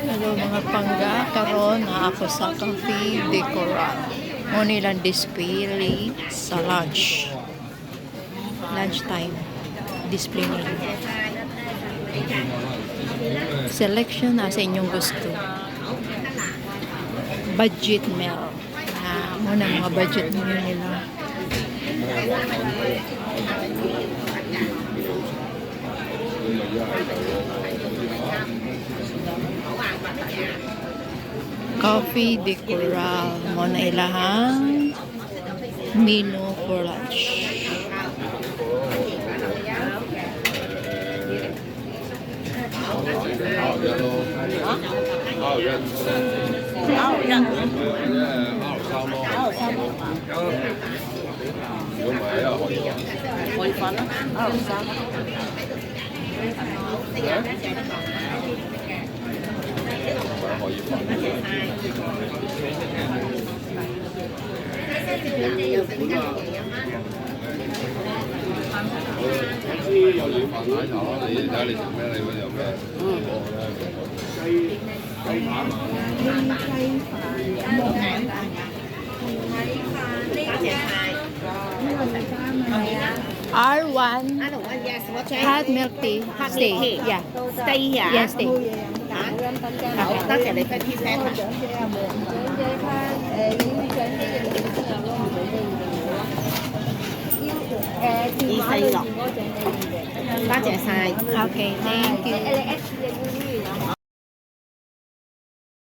Hello mga pangga, karon na ako sa Cafe Decorat. Mo nilang display sa lunch. Lunch time. Display nila. Selection na sa inyong gusto. Budget meal. Muna mga budget meal nila. Coffee de Coral mo na ilahang menu for lunch. R1 hot milk tea. Stay. Yeah. Stay here. Yeah, stay. Tất cả đấy phải thi phép hả? Đi xây lọc. Bác trẻ xài. Okay, thank you.